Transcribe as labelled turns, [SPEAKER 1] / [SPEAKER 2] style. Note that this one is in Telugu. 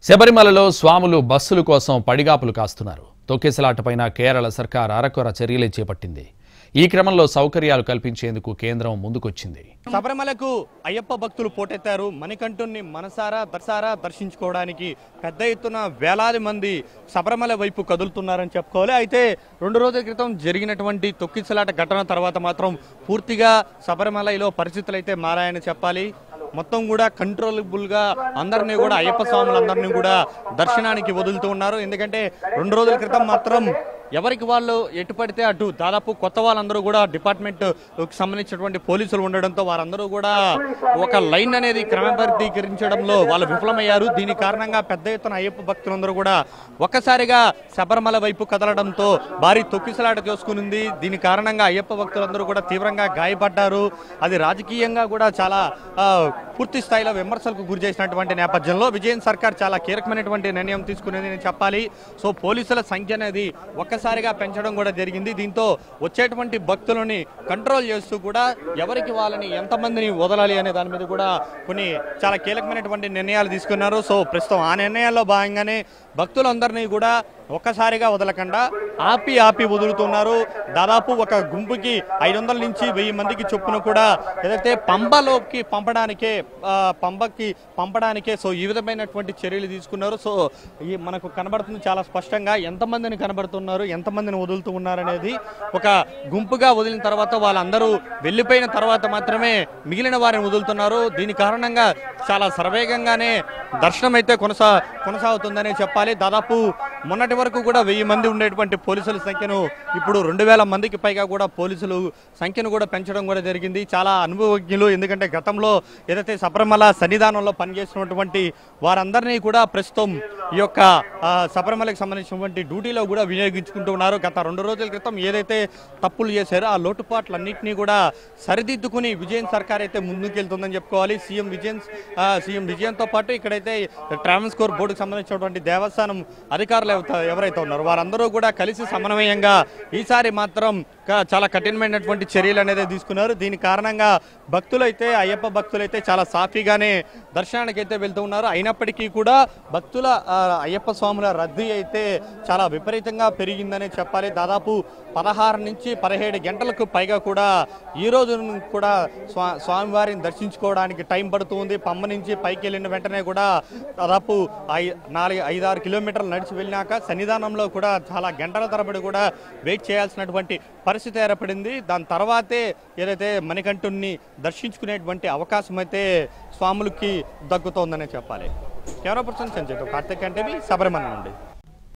[SPEAKER 1] శబరిమలలో స్వాములు బస్సుల కోసం పడిగాపులు కాస్తున్నారు. తొక్కేసలాటపైన కేరళ సర్కార్ అరకొర చర్యలు చేపట్టింది. ఈ క్రమంలో సౌకర్యాలు కల్పించేందుకు కేంద్రం ముందుకొచ్చింది.
[SPEAKER 2] శబరిమలకు అయ్యప్ప భక్తులు పోటెత్తారు. మణికంఠుని మనసారా దర్శించుకోవడానికి పెద్ద ఎత్తున వేలాది మంది శబరిమల వైపు కదులుతున్నారని చెప్పుకోవాలి. అయితే 2 రోజుల క్రితం జరిగినటువంటి తొక్కిసలాట ఘటన తర్వాత మాత్రం పూర్తిగా శబరిమలలో పరిస్థితులు అయితే మారాయని చెప్పాలి. మొత్తం కూడా కంట్రోలబుల్గా అందరినీ కూడా అయ్యప్ప స్వాములందరినీ కూడా దర్శనానికి వదులుతూ ఉన్నారు. ఎందుకంటే 2 రోజుల క్రితం మాత్రం ఎవరికి వాళ్ళు ఎటు పడితే అటు దాదాపు కొత్త వాళ్ళందరూ కూడా డిపార్ట్మెంట్ సంబంధించినటువంటి పోలీసులు ఉండడంతో వారందరూ కూడా ఒక లైన్ అనేది క్రమబద్ధీకరించడంలో వాళ్ళు విఫలమయ్యారు. దీని కారణంగా పెద్ద ఎత్తున అయ్యప్ప భక్తులందరూ కూడా ఒక్కసారిగా శబరిమల వైపు కదలడంతో భారీ తొక్కిసలాట చేసుకునింది. దీని కారణంగా అయ్యప్ప భక్తులందరూ కూడా తీవ్రంగా గాయపడ్డారు. అది రాజకీయంగా కూడా చాలా పూర్తి స్థాయిలో విమర్శలకు గురి చేసినటువంటి నేపథ్యంలో విజయన్ సర్కార్ చాలా కీలకమైనటువంటి నిర్ణయం తీసుకునేది నేను చెప్పాలి. సో పోలీసుల సంఖ్య అనేది ఒక్కసారిగా పెంచడం కూడా జరిగింది. దీంతో వచ్చేటువంటి భక్తులని కంట్రోల్ చేస్తూ కూడా ఎవరికి వాళ్ళని ఎంతమందిని వదలాలి అనే దాని మీద కూడా కొన్ని చాలా కీలకమైనటువంటి నిర్ణయాలు తీసుకున్నారు. సో ప్రస్తుతం ఆ నిర్ణయాల్లో భాగంగానే భక్తులందరినీ కూడా ఒక్కసారిగా వదలకుండా ఆపి వదులుతున్నారు. దాదాపు ఒక గుంపుకి 500 నుంచి 1000 మందికి చొప్పున కూడా ఏదైతే పంబలోకి పంపడానికే సో ఈ విధమైనటువంటి చర్యలు తీసుకున్నారు. సో ఈ మనకు కనబడుతుంది చాలా స్పష్టంగా ఎంతమందిని కనబడుతున్నారు, ఎంతమందిని వదులుతూ ఉన్నారు అనేది. ఒక గుంపుగా వదిలిన తర్వాత వాళ్ళందరూ వెళ్ళిపోయిన తర్వాత మాత్రమే మిగిలిన వారిని వదులుతున్నారు. దీని కారణంగా చాలా శరవేగంగానే దర్శనం అయితే కొనసాగుతుందనే చెప్పాలి. దాదాపు మొన్నటి వరకు కూడా 1000 మంది ఉండేటువంటి పోలీసుల సంఖ్యను ఇప్పుడు 2000 మందికి పైగా కూడా పోలీసులు సంఖ్యను కూడా పెంచడం కూడా జరిగింది. చాలా అనుభవజ్ఞులు. ఎందుకంటే గతంలో ఏదైతే శబరిమల సన్నిధానంలో పనిచేసినటువంటి వారందరినీ కూడా ప్రస్తుతం ఈ యొక్క శబరిమలకు సంబంధించినటువంటి డ్యూటీలో కూడా వినియోగించుకుంటూ ఉన్నారు. గత 2 రోజుల క్రితం ఏదైతే తప్పులు చేశారో ఆ లోటుపాట్లన్నింటినీ కూడా సరిదిద్దుకుని విజయన్ సర్కార్ అయితే ముందుకెళ్తుందని చెప్పుకోవాలి. సీఎం విజయన్తో పాటు ఇక్కడైతే ట్రావెన్స్కోర్ బోర్డుకు సంబంధించినటువంటి దేవస్థానం అధికారులు ఎవరైతే ఉన్నారో వారందరూ కూడా కలిసి సమన్వయంగా ఈసారి మాత్రం చాలా కఠినమైనటువంటి చర్యలు అనేది తీసుకున్నారు. దీని కారణంగా భక్తులైతే అయ్యప్ప భక్తులైతే చాలా సాఫీగానే దర్శనానికి అయితే వెళ్తూ ఉన్నారు. అయినప్పటికీ కూడా భక్తుల అయ్యప్ప స్వాముల రద్దీ అయితే చాలా విపరీతంగా పెరిగిందనే చెప్పాలి. దాదాపు 16 నుంచి 17 గంటలకు పైగా కూడా ఈ రోజు కూడా స్వామివారిని దర్శించుకోవడానికి టైం పడుతుంది. పంబ నుంచి పైకి వెళ్ళిన వెంటనే కూడా దాదాపు 5-6 కిలోమీటర్లు నడిచి వెళ్ళినాక సన్నిధానంలో కూడా చాలా గంటల తరబడి కూడా వెయిట్ చేయాల్సినటువంటి పరిస్థితి ఏర్పడింది. దాని తర్వాతే ఏదైతే మణికంఠుని దర్శించుకునేటువంటి అవకాశం అయితే స్వాములకి దక్కుతోందనే చెప్పాలి. కెమెరా పర్సన్ సంజయ్తో కార్తిక్ అంటే శబరిమల నుండి.